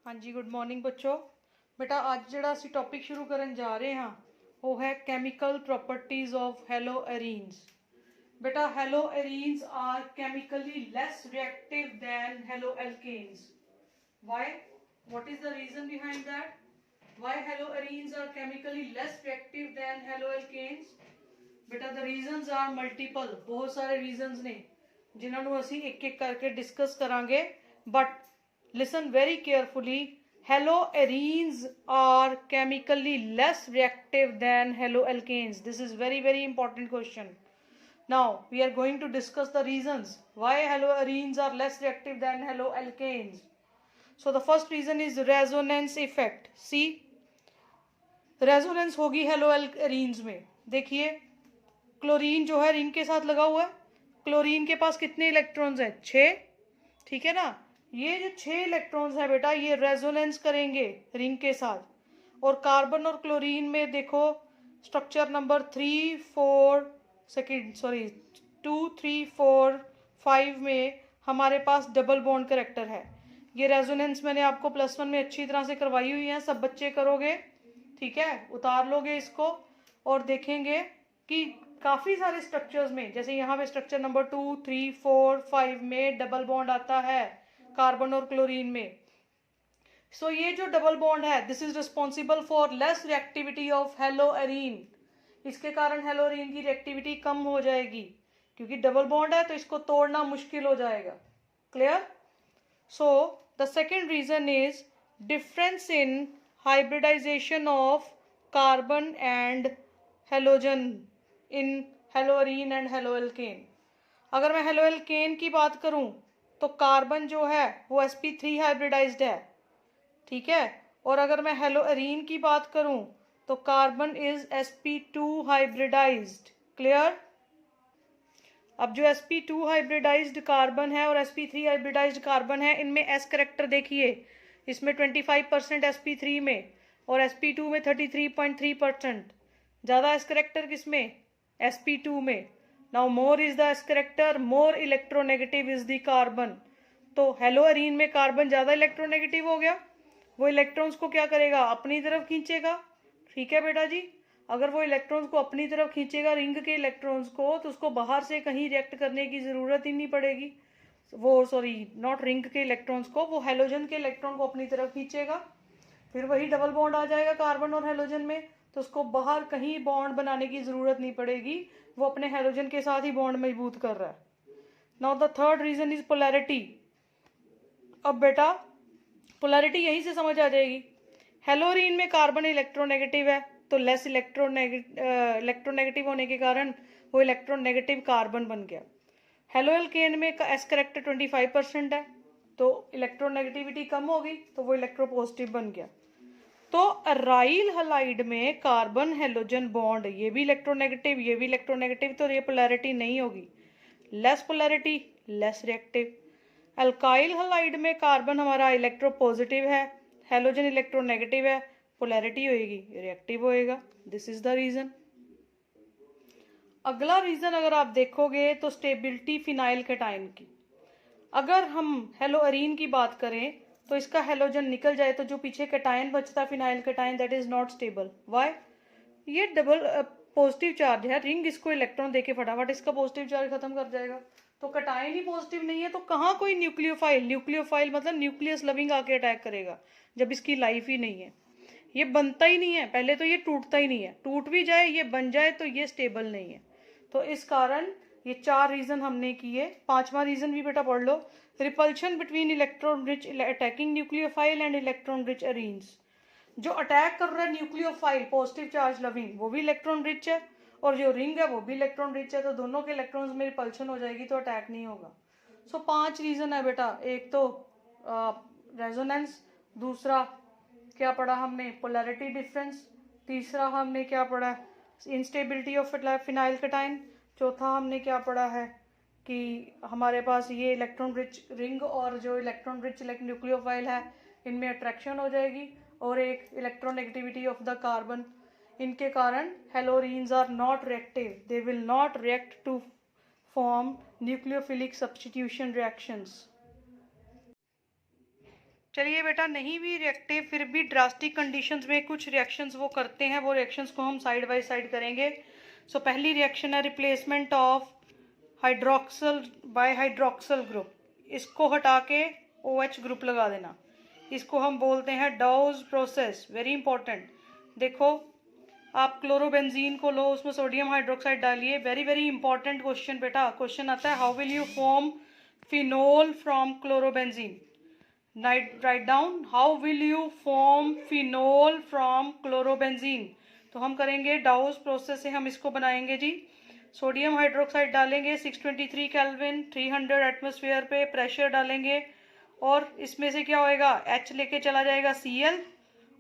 हाँ जी, good morning बच्चों। बेटा आज ਜਿਹੜਾ ਅਸੀਂ ਟੌਪਿਕ ਸ਼ੁਰੂ ਕਰਨ ਜਾ ਰਹੇ ਹਾਂ ਉਹ ਹੈ ਕੈਮੀਕਲ ਪ੍ਰੋਪਰਟੀਜ਼ ਆਫ ਹੈਲੋਅਰੀਨਸ। बेटा haloarenes are chemically less reactive than haloalkanes. Why? What is the reason behind that? Why heloarenes are chemically less reactive than haloalkanes? बेटा the reasons are multiple. बहुत सारे reasons ने जिन्हां नूं असीं एक एक करके डिस्कस करांगे, but listen very carefully. Haloarenes are chemically less reactive than haloalkanes. This is very important question. Now we are going to discuss the reasons why haloarenes are less reactive than haloalkanes. So the first reason is resonance effect. See, resonance होगी हेलोअरीन्स में। देखिए chlorine जो है ring के साथ लगा हुआ है, क्लोरीन के पास कितने इलेक्ट्रॉन्स हैं? 6। ठीक है ना। ये जो 6 इलेक्ट्रॉन्स हैं बेटा ये रेजोनेंस करेंगे रिंग के साथ, और कार्बन और क्लोरीन में देखो स्ट्रक्चर नंबर 2, 3, 4, 5 में हमारे पास डबल बॉन्ड करेक्टर है। ये रेजोनेंस मैंने आपको +1 में अच्छी तरह से करवाई हुई है, सब बच्चे करोगे। ठीक है, उतार लोगे इसको और देखेंगे कि काफ़ी सारे स्ट्रक्चर्स में, जैसे यहाँ पे स्ट्रक्चर नंबर 2, 3, 4, 5 में डबल बॉन्ड आता है कार्बन और क्लोरीन में। सो ये जो डबल बॉन्ड है this is responsible for less reactivity of haloarene. इसके कारण हेलोअरीन की रिएक्टिविटी कम हो जाएगी, क्योंकि डबल बॉन्ड है तो इसको तोड़ना मुश्किल हो जाएगा। Clear? So the second reason is difference in hybridization of carbon and halogen in haloarene and haloalkane. अगर मैं हेलोअल्केन की बात करूं तो कार्बन जो है वो sp3 हाइब्रिडाइज्ड है। ठीक है, और अगर मैं हेलोअरीन की बात करूं तो carbon is sp2 hybridised. Clear? अब जो sp2 हाइब्रिडाइज्ड कार्बन है और sp3 हाइब्रिडाइज्ड कार्बन है, इनमें s करेक्टर देखिए, इसमें 25% sp3 में और sp2 में 33.3%। ज़्यादा s करेक्टर किसमें? sp2 में। Now more is the s character, more electronegative is the carbon. तो हेलोअरीन में कार्बन ज़्यादा इलेक्ट्रोनेगेटिव हो गया, वो इलेक्ट्रॉन्स को क्या करेगा? अपनी तरफ खींचेगा। ठीक है बेटा जी, अगर वो इलेक्ट्रॉन्स को अपनी तरफ खींचेगा रिंग के इलेक्ट्रॉन्स को, तो उसको बाहर से कहीं रिएक्ट करने की ज़रूरत ही नहीं पड़ेगी। नॉट रिंग के इलेक्ट्रॉन्स को, वो हेलोजन के इलेक्ट्रॉन को अपनी तरफ खींचेगा, फिर वही डबल बॉन्ड आ जाएगा कार्बन और हेलोजन में, तो उसको बाहर कहीं बॉन्ड बनाने की ज़रूरत नहीं पड़ेगी, वो अपने हेलोजन के साथ ही बॉन्ड मजबूत कर रहा है। Now the third reason is polarity. अब बेटा पोलैरिटी यहीं से समझ आ जाएगी। हेलोअरीन में कार्बन इलेक्ट्रोनेगेटिव है, तो लेस इलेक्ट्रोनेगेटिव होने के कारण वो इलेक्ट्रोनेगेटिव कार्बन बन गया। हेलोअल्केन में एस करेक्टर 25% है, तो इलेक्ट्रोनेगेटिविटी कम होगी, तो वो इलेक्ट्रोपॉजिटिव बन गया। तो अराइल हलाइड में कार्बन हेलोजन बॉन्ड, ये भी इलेक्ट्रोनेगेटिव ये भी इलेक्ट्रोनेगेटिव, तो ये पोलैरिटी नहीं होगी। Less polarity less reactive. Alkyl halide में कार्बन हमारा इलेक्ट्रोपॉजिटिव है, हेलोजन इलेक्ट्रोनेगेटिव है, पोलैरिटी होएगी रिएक्टिव होएगा। This is the reason. अगला रीजन अगर आप देखोगे तो स्टेबिलिटी फिनाइल कैटायन की। अगर हम हेलोअरीन की बात करें तो इसका हेलोजन निकल जाए तो जो पीछे कैटायन बचता है phenyl cation, that is not stable. Why? ये डबल पॉजिटिव चार्ज है, रिंग इसको इलेक्ट्रॉन देके फटाफट इसका पॉजिटिव चार्ज खत्म कर जाएगा, तो कैटायन ही पॉजिटिव नहीं है, तो कहाँ कोई न्यूक्लियोफाइल मतलब न्यूक्लियस लविंग आके अटैक करेगा, जब इसकी लाइफ ही नहीं है। ये बनता ही नहीं है, पहले तो ये टूटता ही नहीं है, टूट भी जाए ये बन जाए तो ये स्टेबल नहीं है। तो इस कारण ये 4 रीजन हमने किए। 5वां रीजन भी बेटा पढ़ लो, repulsion between electron rich attacking nucleophile and electron rich arenes. जो अटैक कर रहा है न्यूक्लियोफाइल पॉजिटिव चार्ज लविंग वो भी इलेक्ट्रॉन रिच है, और जो रिंग है वो भी इलेक्ट्रॉन रिच है, तो दोनों के इलेक्ट्रॉन्स में रिपल्शन हो जाएगी, तो अटैक नहीं होगा। सो 5 रीजन है बेटा। एक तो रेजोनेंस, दूसरा क्या पढ़ा हमने? पोलैरिटी डिफरेंस, तीसरा हमने क्या पढ़ा? इंस्टेबिलिटी ऑफ फिनाइल कैटायन, चौथा हमने क्या पढ़ा है कि हमारे पास ये इलेक्ट्रॉन रिच रिंग और जो इलेक्ट्रॉन रिच न्यूक्लियोफाइल है इनमें अट्रैक्शन हो जाएगी, और एक इलेक्ट्रोनेगेटिविटी ऑफ द कार्बन। इनके कारण haloarenes are not reactive, they will not react to form nucleophilic substitution reactions. चलिए बेटा, नहीं भी रिएक्टिव फिर भी ड्रास्टिक कंडीशंस में कुछ रिएक्शंस वो करते हैं, वो रिएक्शंस को हम साइड बाय साइड करेंगे। सो पहली रिएक्शन है replacement of hydroxyl by hydroxyl group. इसको हटा के OH ग्रुप लगा देना, इसको हम बोलते हैं डाउज प्रोसेस। Very important. देखो आप क्लोरोबेंजीन को लो, उसमें सोडियम हाइड्रोक्साइड डालिए। वेरी वेरी इंपॉर्टेंट क्वेश्चन बेटा। क्वेश्चन आता है how will you form phenol from chlorobenzene. Write down how will you form phenol from chlorobenzene. तो हम करेंगे डाउज प्रोसेस से हम इसको बनाएंगे जी। सोडियम हाइड्रोक्साइड डालेंगे 623 केल्विन 300 एटमॉस्फेयर पे प्रेशर डालेंगे, और इसमें से क्या होएगा, H लेके चला जाएगा Cl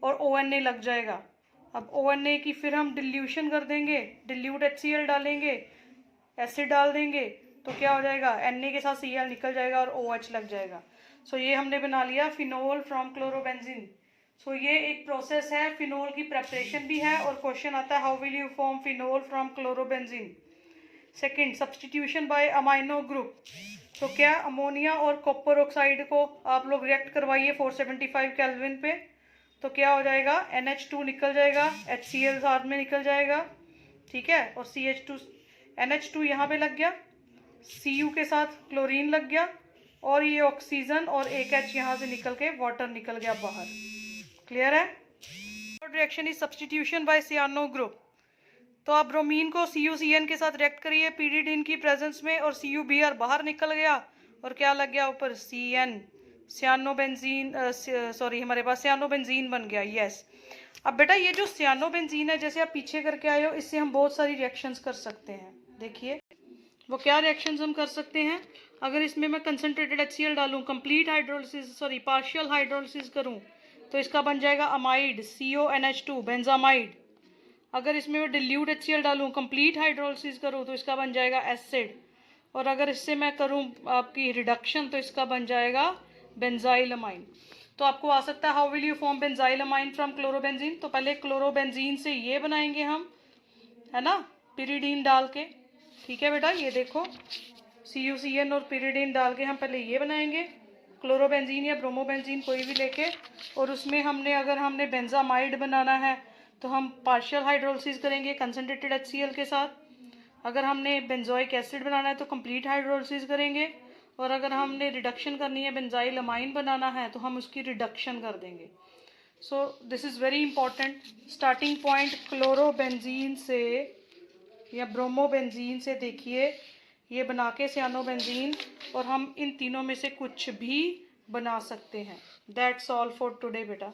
और ONA लग जाएगा। अब ONA की फिर हम डिल्यूशन कर देंगे, डिल्यूट HCl डालेंगे, एसिड डाल देंगे, तो क्या हो जाएगा, Na के साथ Cl निकल जाएगा और OH लग जाएगा। सो ये हमने बना लिया फिनोल फ्रॉम क्लोरोबेंजीन। सो ये एक प्रोसेस है, फिनोल की प्रेपरेशन भी है, और क्वेश्चन आता है how will you form phenol from chlorobenzene. Second, substitution by amino group. तो क्या अमोनिया और कॉपर ऑक्साइड को आप लोग रिएक्ट करवाइए 475 केल्विन पे, तो क्या हो जाएगा, NH2 निकल जाएगा, HCl साथ में निकल जाएगा, ठीक है, और CH2 NH2 यहाँ पे लग गया, Cu के साथ क्लोरीन लग गया, और ये ऑक्सीजन और एक H यहाँ से निकल के वाटर निकल गया बाहर। क्लियर है। Third reaction is substitution by cyano group. तो आप ब्रोमीन को CuCN के साथ रिएक्ट करिए पीरिडीन की प्रेजेंस में, और CuBr बाहर निकल गया, और क्या लग गया ऊपर, Cn, सियानोबेंजीन, सॉरी हमारे पास सियानोबेंजीन बन गया। यस। अब बेटा ये जो सियानोबेंजीन है, जैसे आप पीछे करके आए हो, इससे हम बहुत सारी रिएक्शंस कर सकते हैं। देखिए वो क्या रिएक्शंस हम कर सकते हैं। अगर इसमें मैं कंसनट्रेटेड HCl डालूं, complete hydrolysis sorry partial hydrolysis करूं, तो इसका बन जाएगा अमाइड CONH2 बेंजामाइड। अगर इसमें मैं डिल्यूट HCl डालूं, कंप्लीट हाइड्रोलिसिस करूं, तो इसका बन जाएगा एसिड। और अगर इससे मैं करूं आपकी रिडक्शन, तो इसका बन जाएगा बेंजाइल अमाइन। तो आपको आ सकता है how will you form benzyl amine from chlorobenzene. तो पहले क्लोरोबेंजीन से ये बनाएंगे हम, है ना, पिरिडीन डाल के। ठीक है बेटा, ये देखो CuCN और पिरिडीन डाल के हम पहले ये बनाएंगे, क्लोरोबेंजीन या ब्रोमोबेंजीन कोई भी लेके, और उसमें अगर हमने बेंजामाइड बनाना है तो हम पार्शियल हाइड्रोलिसिस करेंगे कंसनट्रेटेड HCl के साथ। अगर हमने बेंजोइक एसिड बनाना है तो कंप्लीट हाइड्रोलिसिस करेंगे, और अगर हमने रिडक्शन करनी है, बेंजाइल अमाइन बनाना है, तो हम उसकी रिडक्शन कर देंगे। So this is very important. Starting point chlorobenzene से या ब्रोमोबेंजीन से देखिए, ये बना के सियानोबेंजीन, और हम इन तीनों में से कुछ भी बना सकते हैं। दैट्स ऑल फॉर टुडे बेटा।